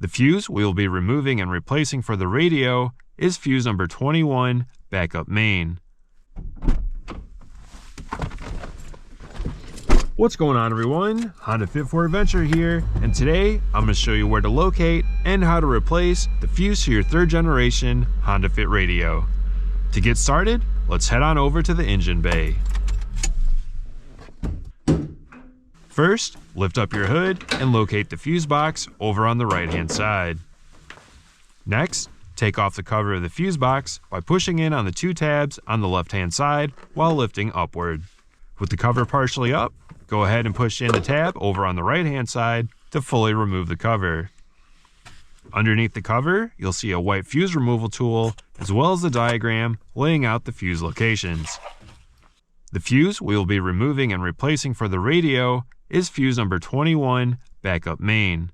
The fuse we will be removing and replacing for the radio is fuse number 21, backup main. What's going on, everyone? Honda Fit for Adventure here, and today I'm going to show you where to locate and how to replace the fuse to your 3rd generation Honda Fit radio. To get started, let's head on over to the engine bay. First, lift up your hood and locate the fuse box over on the right hand side. Next, take off the cover of the fuse box by pushing in on the 2 tabs on the left hand side while lifting upward. With the cover partially up, go ahead and push in the tab over on the right hand side to fully remove the cover. Underneath the cover, you'll see a white fuse removal tool as well as the diagram laying out the fuse locations. The fuse we will be removing and replacing for the radio is fuse number 21, backup main.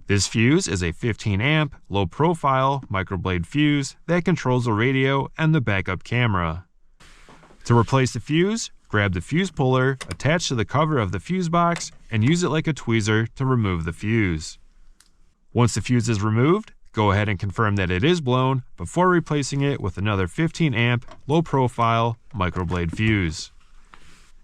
This fuse is a 15 amp, low profile microblade fuse that controls the radio and the backup camera. To replace the fuse, grab the fuse puller attached to the cover of the fuse box and use it like a tweezer to remove the fuse. Once the fuse is removed, go ahead and confirm that it is blown before replacing it with another 15 amp, low profile microblade fuse.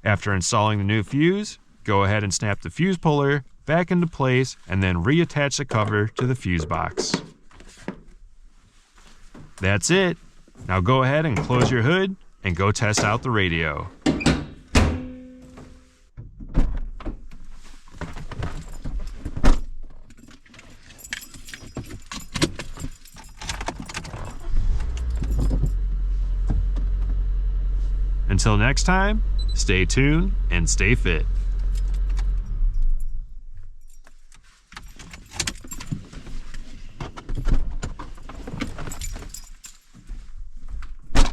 After installing the new fuse, go ahead and snap the fuse puller back into place and then reattach the cover to the fuse box. That's it. Now go ahead and close your hood and go test out the radio. Until next time, stay tuned and stay fit.